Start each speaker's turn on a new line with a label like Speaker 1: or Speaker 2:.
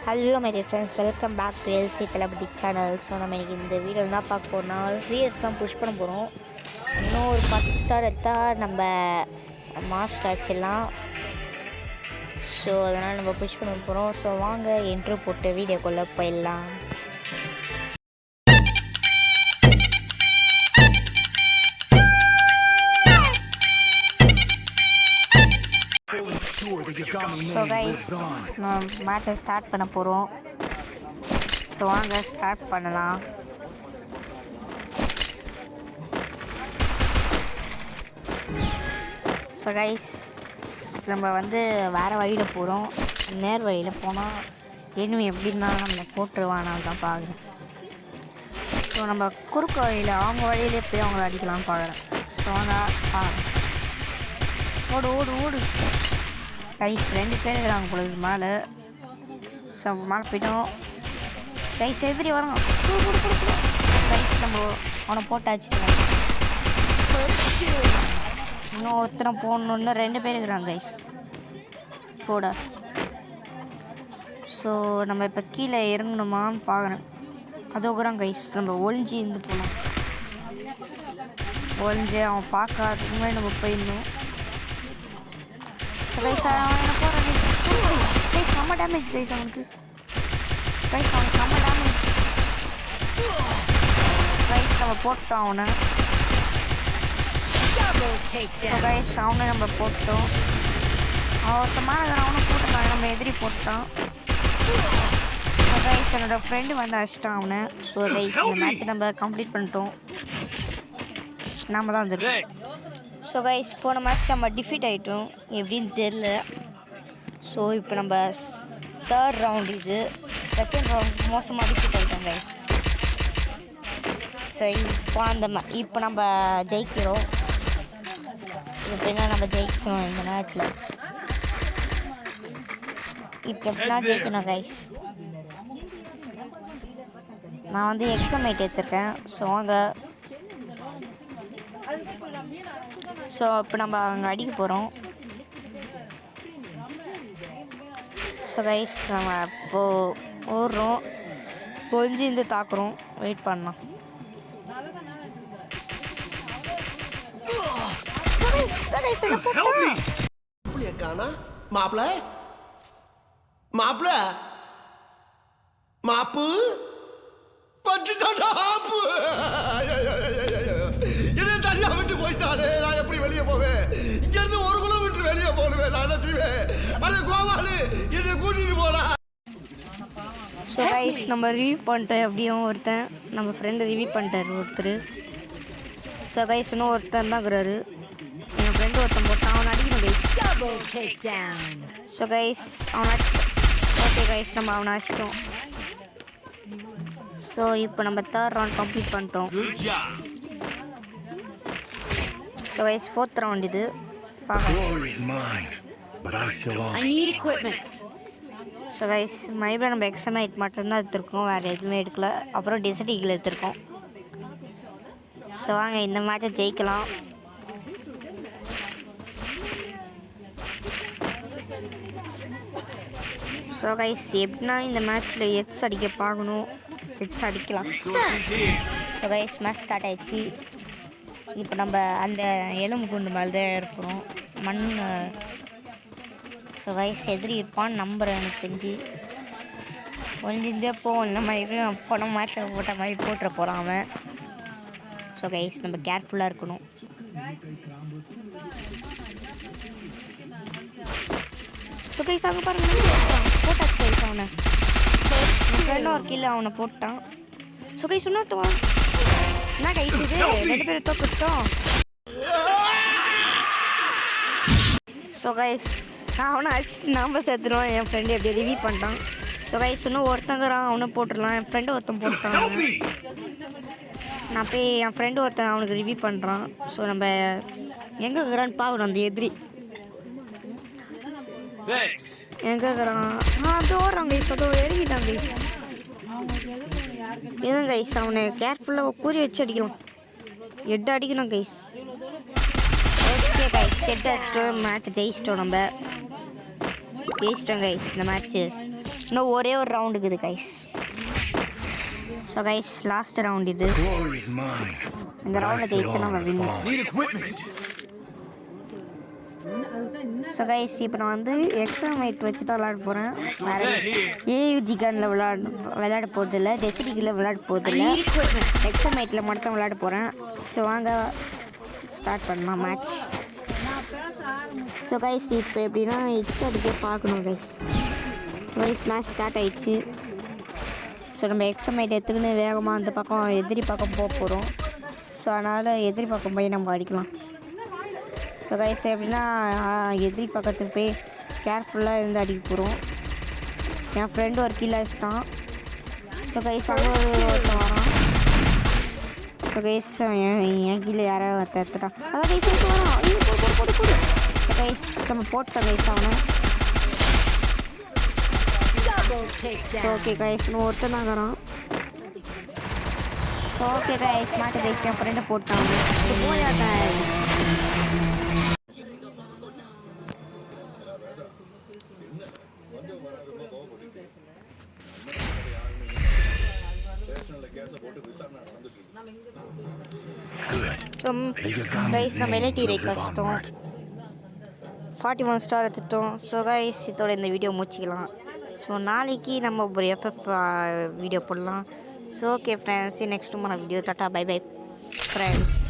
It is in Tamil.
Speaker 1: Hello my dear friends, welcome back to LC Thalapathy channel. So நம்ம இன்றைக்கி இந்த வீடியோ என்ன பார்க்க போகிறோம்னா சிஎஸ் தான் புஷ் பண்ண போகிறோம். இன்னும் ஒரு 10 ஸ்டார் எடுத்தால் நம்ம மாஸ்டர் ஆச்சிடலாம். ஸோ அதனால் நம்ம புஷ் பண்ண போகிறோம். ஸோ வாங்க என்ட்ரு போட்டு வீடியோக்குள்ளே போயிடலாம். ஸோ கைஸ், நம்ம மேட்சை ஸ்டார்ட் பண்ண போகிறோம். ஸோ வாங்க ஸ்டார்ட் பண்ணலாம். ஸோ கைஸ், நம்ம வேறு வழியில் போகிறோம். நேர் வழியில் போனால் இன்னும் எப்படி இருந்தாலும் நம்மளை போட்டுருவானால தான் பார்க்குறேன். ஸோ நம்ம குறுக்கு வழியில் அவங்க வழியிலே போய் அவங்கள அடிக்கலாம்னு பார்க்குறேன். ஸோ வாங்க பார்க்குறேன். ஓடு ஓடு ஓடு கைஸ், 2 பேர் இருக்கிறாங்க பொழுது மேலே. ஸோ மேலே போய்ட்டோம். கைஸ் எதிரி வரோம். கைஸ் நம்ம அவனை போட்டாச்சு. இன்னும் ஒருத்தனை போடணுன்னு 2 பேர் இருக்கிறாங்க கைஸ் கூட. ஸோ நம்ம இப்போ கீழே இறங்கணுமான்னு பார்க்குறேன். அதோக்குறான் கைஸ், நம்ம ஒளிஞ்சி இருந்து போகலாம். ஒளிஞ்சு அவன் பார்க்காதுக்கு முன்னாடி நம்ம போயிடணும். செம்ம டேமேஜ் கைஸ் அவனுக்கு. கைஸ் அவனுக்கு செம்ம டேமேஜ். கைஸ் நம்ம போட்டோம் அவனை. கைஸ் அவனை நம்ம போட்டோம். ஒருத்தமான அவனை போட்டுட்டாங்க, நம்ம எதிரி போட்டான். கைஸ் என்னோடய ஃப்ரெண்டு அடிச்சிட்டான் அவனை. ஸோ கைஸ் இந்த மேட்ச் நம்ம கம்ப்ளீட் பண்ணிட்டோம். நாம தான் வந்துருக்கோம். ஸோ கைஸ், போன மேட்ச் நம்ம டிஃபீட் ஆகிட்டோம், எப்படின்னு தெரில. ஸோ இப்போ நம்ம 3rd ரவுண்ட், இது 2nd ரவுண்ட் மோசமாக டிஃபீட் ஆகிட்டோம் கைஸ். ஸோ இப்போ நம்ம ஜெயிக்கிறோம். எப்படின்னா நம்ம ஜெயிக்கணும் இந்த மேட்ச்சில். இப்போ எப்படின்னா ஜெயிக்கணும் கைஸ். நான் எக்ஸாமேட் எடுத்திருக்கேன். ஸோ வாங்க. ஸோ இப்போ நம்ம அங்கே அடிக்க போகிறோம். ஸோ கைஸ், நம்ம இப்போது ஓடுறோம். கொஞ்சம் இருந்து தாக்குறோம். வெயிட் பண்ணலாம்.
Speaker 2: மாப்பிள மாப்பிள மாப்பு என்ன தனியா விட்டு போயிட்டாலே, நான் எப்படி வெளியே போவேன்? இங்க இருந்து 1 கிலோமீட்டர் வெளியே போடுவேன். நான் என்ன செய்வேன்? அरे கோவாலு என்னை கூட்டிட்டு போடா.
Speaker 1: ஸோ கைஸ், நம்ம ரிவ்யூ பண்ணிட்டோம். எப்படியும் ஒருத்தன் நம்ம ஃப்ரெண்டு ரிவ்யூ பண்ணிட்டார் ஒருத்தர். ஸோ கைஸ், இன்னும் ஒருத்தன் தான் இருக்கிறாரு. என் ஃப்ரெண்டு ஒருத்தன் போட்டான், அவனை அடிக்கணும் கைஸ். ஸோ கைஸ் அவனை ஓகே கைஸ், நம்ம அவனை அடிச்சிட்டோம். ஸோ இப்போ நம்ம 3rd ரவுண்ட் கம்ப்ளீட் பண்ணிட்டோம். ஸோ கைஸ் 4th ரவுண்ட் இது ஸோ கைஸ், மைபில் நம்ம எக்ஸமைட் மட்டும்தான் எடுத்துருக்கோம், வேறு எதுவுமே எடுக்கல. அப்புறம் டெசர்ட் ஈகிள் எடுத்துருக்கோம். ஸோ வாங்க இந்த மேட்சை ஜெயிக்கலாம். ஸோ கைஸ், எப்படின்னா இந்த மேட்ச்சில் எட்ஸ் அடிக்க பார்க்கணும். எட்ஸ் அடிக்கலாம். ஸோ கைஸ், மேட்ச் ஸ்டார்ட் ஆகிடுச்சு. இப்போ நம்ம அந்த எலும்பு குண்டு மேலே தான் இருக்கிறோம், மண். ஸோ கைஸ், எதிரி இருப்பான்னு நம்புகிறேன். எனக்கு தெரிஞ்சு ஒழிஞ்சிருந்தே போவோம். இந்த மாதிரி போன மேட்ச்சில் போட்ட மாதிரி போட்டுற போகிறான் அவன். ஸோ கைஸ், நம்ம கேர்ஃபுல்லாக இருக்கணும். ஸோ கைஸ், அங்கே பாருங்கள், போட்டாச்சு கைஸ் அவனை. என் ஃப்ரெண்டும் ஒரு கீழே அவனை போட்டான். ஸோ கைஸ், இன்னொருத்தவன் என்ன கைஸ் இது, 2 பேரும் தோக்கிட்டோம். ஸோ கைஸ், அவனை அடிச்சுட்டு நாம் சேர்த்துருவான். என் ஃப்ரெண்டு எப்படி ரிவ்யூ பண்ணிட்டான். ஸோ கைஸ், இன்னும் ஒருத்தங்கிறான், அவனை போட்டுடலாம். என் ஃப்ரெண்டு ஒருத்தன் போட்டான். நான் போய் என் ஃப்ரெண்டு ஒருத்தன் அவனுக்கு ரிவ்யூ பண்ணுறான். ஸோ நம்ம எங்கே இருக்கிறான்னு பார்க்குறோம். அந்த எதிரி எங்கே இருக்கிறான்? அதோ ஓடுறான் கைஸ், அதோ இறங்கிட்டான் கைஸ். இதுதான் கைஸ், அவனை கேர்ஃபுல்லாக கூறி வச்சு அடிக்கணும். 8 அடிக்கணும் கைஸ். Okay guys, 8 அடிச்சிட்டோம். மேட்ச் ஜெயிச்சிட்டோம். நம்ம ஜெயிச்சிட்டோம் கைஸ் இந்த மேட்ச்சு. இன்னும் ஒரே ஒரு ரவுண்ட் இருக்குது guys. So guys last round இது. இந்த ரவுண்டில் ஜெயிச்சு நம்ம வின். ஸோ கைஸ் இப்போ நான் வந்து எக்ஸாமைட் வச்சு தான் விளையாட போகிறேன். வேறு ஏயுஜி கனில் விளையாட போகிறதில்ல, டெசிடிக்கில் விளையாட போகிறதில்ல, எக்ஸாமைட்டில் மட்டும் விளையாட போகிறேன். ஸோ வாங்க ஸ்டார்ட் பண்ணலாம் மேட்ச். ஸோ கைஸ் இப்போ எப்படின்னா எக்ஸ் அடிக்க பார்க்கணும் கைஸ். மேட்ச் ஸ்டார்ட் ஆயிடுச்சு. ஸோ நம்ம எக்ஸாமைட் எடுத்துக்கின்னு வேகமாக அந்த பக்கம் எதிரி பக்கம் போக போகிறோம். ஸோ அதனால் எதிரி பக்கம் போய் நம்ம அடிக்கலாம். ஸோ கைஸ் எப்படின்னா எதிரி பக்கத்துக்கு போய் கேர்ஃபுல்லாக இருந்து அடிக்க போகிறோம். என் ஃப்ரெண்டு ஒரு கீழே வச்சிட்டான். ஸோ கைஸ் அங்கே ஒருத்தன் வரான். ஸோ கைஸ் என் கீழே யாராவது ஒருத்தர் எடுத்துட்டான். அதான் கைஸ் எடுத்து வரான். போடு. ஸோ கைஸ் நம்ம போட்டோம் கைஸ் அவனை. ஓகே கைஸ் இன்னும் ஒருத்தன் தான் வரான். ஓகே கைஸ் மாட்டு கைஸ் என் ஃப்ரெண்டை போட்டான். போயா கைஸ். கைஸ் நம்ம எல்ஐடி ரேக் வச்சிட்டோம், 41 ஸ்டார் எடுத்துட்டோம். ஸோ கைஸ் இதோட இந்த வீடியோ முடிச்சிக்கலாம். ஸோ நாளைக்கு நம்ம ஒரு எஃப்எஃப் வீடியோ போடலாம். So okay friends, next video டாட்டா பை பை ஃப்ரெண்ட்ஸ்.